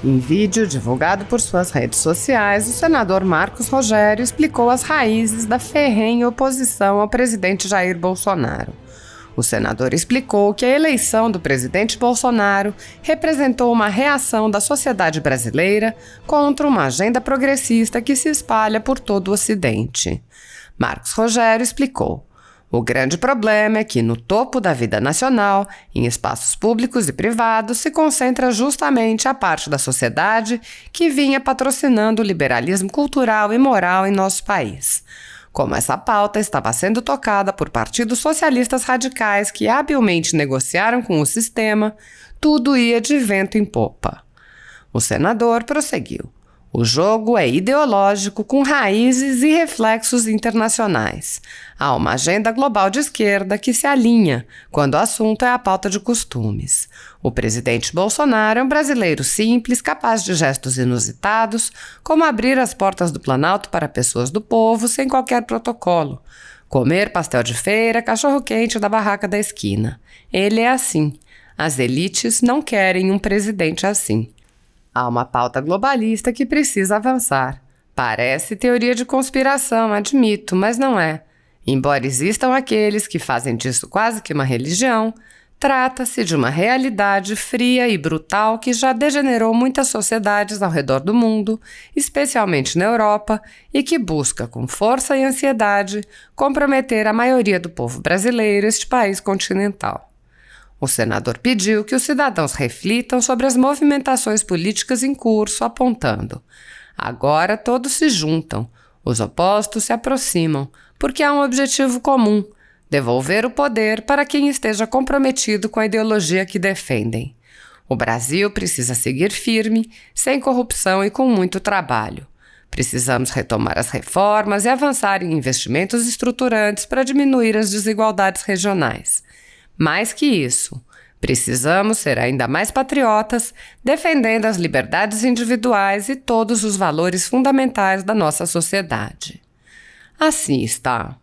Em vídeo divulgado por suas redes sociais, o senador Marcos Rogério explicou as raízes da ferrenha oposição ao presidente Jair Bolsonaro. O senador explicou que a eleição do presidente Bolsonaro representou uma reação da sociedade brasileira contra uma agenda progressista que se espalha por todo o Ocidente. Marcos Rogério explicou: o grande problema é que, no topo da vida nacional, em espaços públicos e privados, se concentra justamente a parte da sociedade que vinha patrocinando o liberalismo cultural e moral em nosso país. Como essa pauta estava sendo tocada por partidos socialistas radicais que habilmente negociaram com o sistema, tudo ia de vento em popa. O senador prosseguiu: o jogo é ideológico com raízes e reflexos internacionais. Há uma agenda global de esquerda que se alinha quando o assunto é a pauta de costumes. O presidente Bolsonaro é um brasileiro simples, capaz de gestos inusitados, como abrir as portas do Planalto para pessoas do povo sem qualquer protocolo, comer pastel de feira, cachorro-quente da barraca da esquina. Ele é assim. As elites não querem um presidente assim. Há uma pauta globalista que precisa avançar. Parece teoria de conspiração, admito, mas não é. Embora existam aqueles que fazem disso quase que uma religião, trata-se de uma realidade fria e brutal que já degenerou muitas sociedades ao redor do mundo, especialmente na Europa, e que busca, com força e ansiedade, comprometer a maioria do povo brasileiro, este país continental. O senador pediu que os cidadãos reflitam sobre as movimentações políticas em curso, apontando: agora todos se juntam, os opostos se aproximam, porque há um objetivo comum: devolver o poder para quem esteja comprometido com a ideologia que defendem. O Brasil precisa seguir firme, sem corrupção e com muito trabalho. Precisamos retomar as reformas e avançar em investimentos estruturantes para diminuir as desigualdades regionais. Mais que isso, precisamos ser ainda mais patriotas, defendendo as liberdades individuais e todos os valores fundamentais da nossa sociedade. Assim está.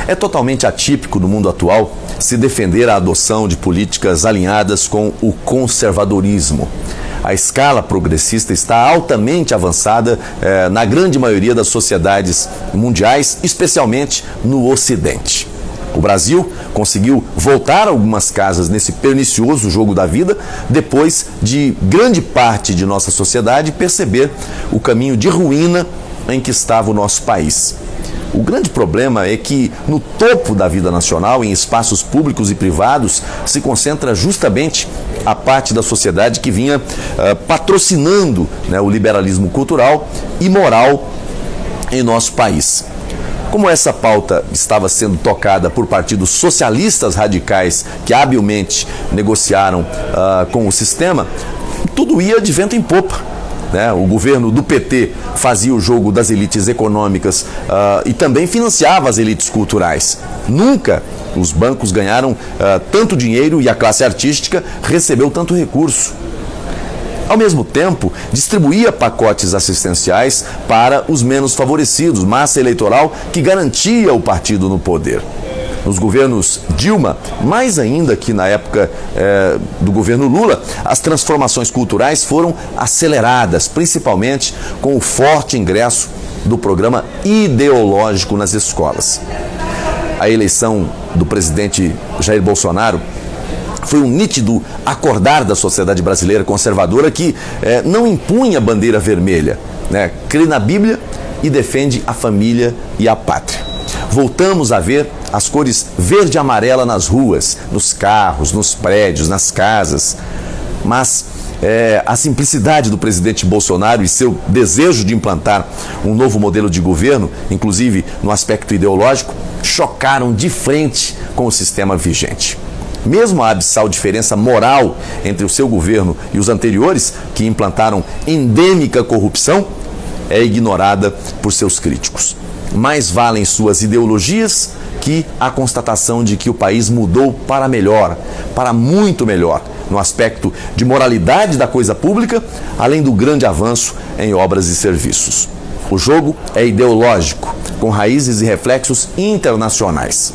É totalmente atípico no mundo atual se defender a adoção de políticas alinhadas com o conservadorismo. A escala progressista está altamente avançada na grande maioria das sociedades mundiais, especialmente no Ocidente. O Brasil conseguiu voltar algumas casas nesse pernicioso jogo da vida depois de grande parte de nossa sociedade perceber o caminho de ruína em que estava o nosso país. O grande problema é que no topo da vida nacional, em espaços públicos e privados, se concentra justamente a parte da sociedade que vinha patrocinando, o liberalismo cultural e moral em nosso país. Como essa pauta estava sendo tocada por partidos socialistas radicais que habilmente negociaram com o sistema, tudo ia de vento em popa. O governo do PT fazia o jogo das elites econômicas e também financiava as elites culturais. Nunca os bancos ganharam tanto dinheiro e a classe artística recebeu tanto recurso. Ao mesmo tempo, distribuía pacotes assistenciais para os menos favorecidos, massa eleitoral que garantia o partido no poder. Nos governos Dilma, mais ainda que na época do governo Lula, as transformações culturais foram aceleradas, principalmente com o forte ingresso do programa ideológico nas escolas. A eleição do presidente Jair Bolsonaro foi um nítido acordar da sociedade brasileira conservadora que não impunha bandeira vermelha, crê na Bíblia e defende a família e a pátria. Voltamos a ver as cores verde e amarela nas ruas, nos carros, nos prédios, nas casas. Mas a simplicidade do presidente Bolsonaro e seu desejo de implantar um novo modelo de governo, inclusive no aspecto ideológico, chocaram de frente com o sistema vigente. Mesmo a abissal diferença moral entre o seu governo e os anteriores, que implantaram endêmica corrupção, é ignorada por seus críticos. Mais valem suas ideologias que a constatação de que o país mudou para melhor, para muito melhor, no aspecto de moralidade da coisa pública, além do grande avanço em obras e serviços. O jogo é ideológico, com raízes e reflexos internacionais.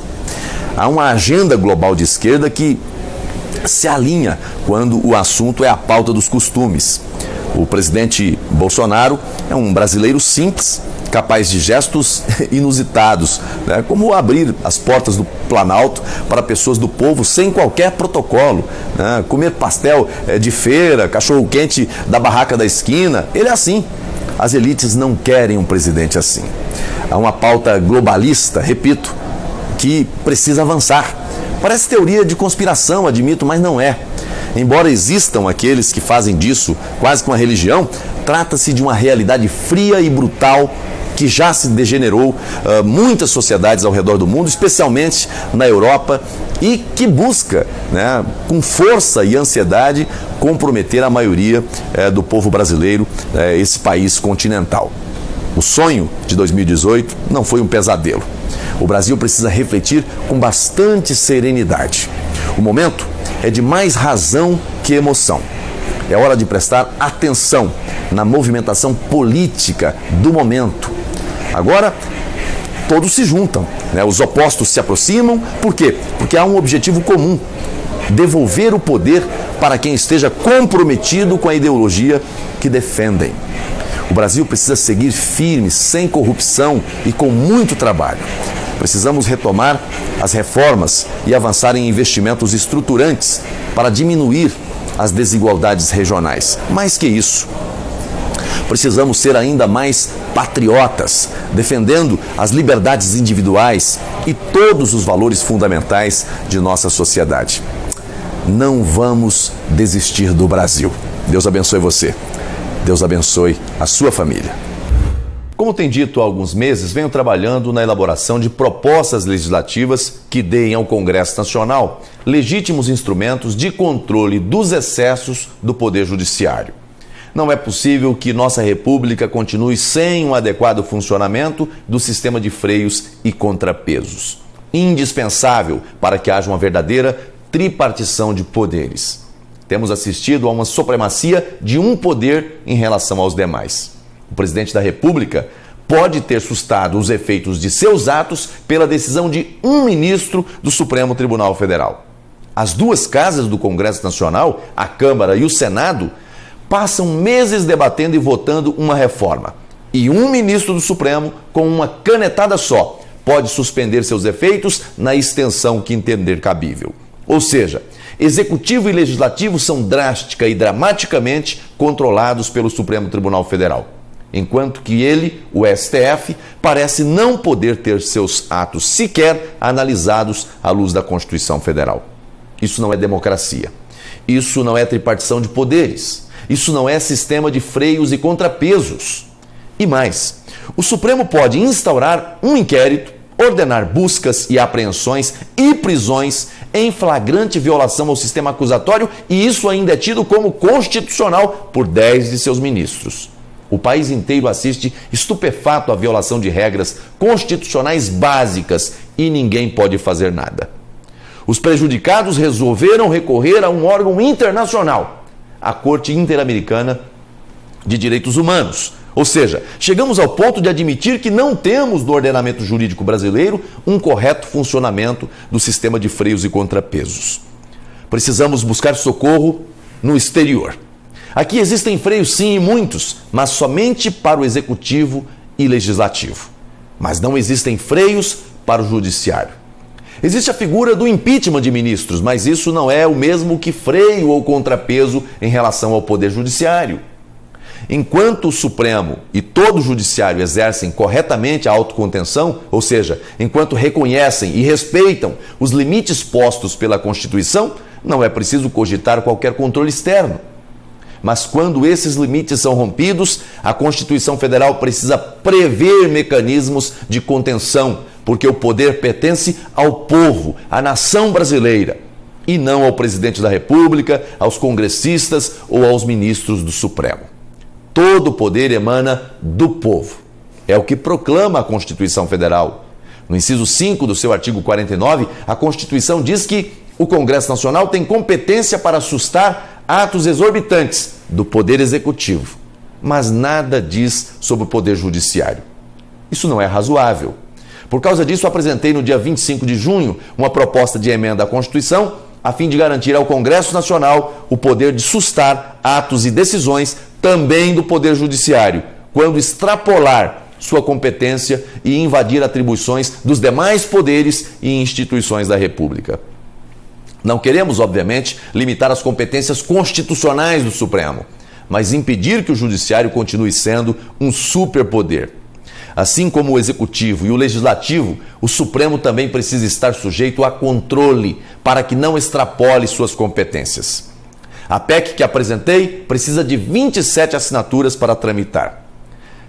Há uma agenda global de esquerda que se alinha quando o assunto é a pauta dos costumes. O presidente Bolsonaro é um brasileiro simples, capaz de gestos inusitados, né? Como abrir as portas do Planalto para pessoas do povo sem qualquer protocolo, né? Comer pastel de feira, cachorro-quente da barraca da esquina. Ele é assim. As elites não querem um presidente assim. Há uma pauta globalista, repito, que precisa avançar. Parece teoria de conspiração, admito, mas não é. Embora existam aqueles que fazem disso quase que uma religião, trata-se de uma realidade fria e brutal que já se degenerou muitas sociedades ao redor do mundo, especialmente na Europa, e que busca, né, com força e ansiedade, comprometer a maioria do povo brasileiro, esse país continental. O sonho de 2018 não foi um pesadelo. O Brasil precisa refletir com bastante serenidade. O momento é de mais razão que emoção. É hora de prestar atenção na movimentação política do momento. Agora, todos se juntam, né? Os opostos se aproximam. Por quê? Porque há um objetivo comum: devolver o poder para quem esteja comprometido com a ideologia que defendem. O Brasil precisa seguir firme, sem corrupção e com muito trabalho. Precisamos retomar as reformas e avançar em investimentos estruturantes para diminuir as desigualdades regionais. Mais que isso, precisamos ser ainda mais patriotas, defendendo as liberdades individuais e todos os valores fundamentais de nossa sociedade. Não vamos desistir do Brasil. Deus abençoe você. Deus abençoe a sua família. Como tem dito há alguns meses, venho trabalhando na elaboração de propostas legislativas que deem ao Congresso Nacional legítimos instrumentos de controle dos excessos do Poder Judiciário. Não é possível que nossa República continue sem um adequado funcionamento do sistema de freios e contrapesos. Indispensável para que haja uma verdadeira tripartição de poderes. Temos assistido a uma supremacia de um poder em relação aos demais. O presidente da República pode ter sustado os efeitos de seus atos pela decisão de um ministro do Supremo Tribunal Federal. As duas casas do Congresso Nacional, a Câmara e o Senado, passam meses debatendo e votando uma reforma. E um ministro do Supremo, com uma canetada só, pode suspender seus efeitos na extensão que entender cabível. Ou seja, Executivo e Legislativo são drástica e dramaticamente controlados pelo Supremo Tribunal Federal. Enquanto que ele, o STF, parece não poder ter seus atos sequer analisados à luz da Constituição Federal. Isso não é democracia. Isso não é tripartição de poderes. Isso não é sistema de freios e contrapesos. E mais, o Supremo pode instaurar um inquérito, ordenar buscas e apreensões e prisões em flagrante violação ao sistema acusatório, e isso ainda é tido como constitucional por 10 de seus ministros. O país inteiro assiste estupefato à violação de regras constitucionais básicas e ninguém pode fazer nada. Os prejudicados resolveram recorrer a um órgão internacional, a Corte Interamericana de Direitos Humanos. Ou seja, chegamos ao ponto de admitir que não temos no ordenamento jurídico brasileiro um correto funcionamento do sistema de freios e contrapesos. Precisamos buscar socorro no exterior. Aqui existem freios sim e muitos, mas somente para o Executivo e Legislativo. Mas não existem freios para o Judiciário. Existe a figura do impeachment de ministros, mas isso não é o mesmo que freio ou contrapeso em relação ao Poder Judiciário. Enquanto o Supremo e todo o Judiciário exercem corretamente a autocontenção, ou seja, enquanto reconhecem e respeitam os limites postos pela Constituição, não é preciso cogitar qualquer controle externo. Mas quando esses limites são rompidos, a Constituição Federal precisa prever mecanismos de contenção, porque o poder pertence ao povo, à nação brasileira, e não ao presidente da República, aos congressistas ou aos ministros do Supremo. Todo o poder emana do povo. É o que proclama a Constituição Federal. No inciso 5 do seu artigo 49, a Constituição diz que o Congresso Nacional tem competência para sustar atos exorbitantes do Poder Executivo, mas nada diz sobre o Poder Judiciário. Isso não é razoável. Por causa disso, apresentei no dia 25 de junho uma proposta de emenda à Constituição a fim de garantir ao Congresso Nacional o poder de sustar atos e decisões também do Poder Judiciário, quando extrapolar sua competência e invadir atribuições dos demais poderes e instituições da República. Não queremos, obviamente, limitar as competências constitucionais do Supremo, mas impedir que o Judiciário continue sendo um superpoder. Assim como o Executivo e o Legislativo, o Supremo também precisa estar sujeito a controle para que não extrapole suas competências. A PEC que apresentei precisa de 27 assinaturas para tramitar.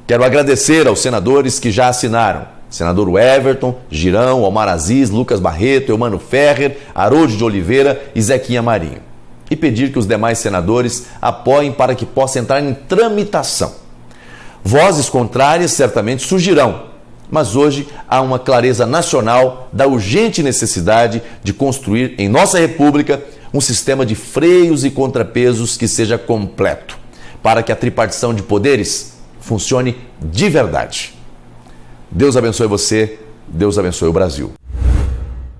Quero agradecer aos senadores que já assinaram: senador Everton, Girão, Omar Aziz, Lucas Barreto, Eumano Ferrer, Haroldo de Oliveira e Zequinha Marinho. E pedir que os demais senadores apoiem para que possa entrar em tramitação. Vozes contrárias certamente surgirão, mas hoje há uma clareza nacional da urgente necessidade de construir em nossa República um sistema de freios e contrapesos que seja completo, para que a tripartição de poderes funcione de verdade. Deus abençoe você, Deus abençoe o Brasil.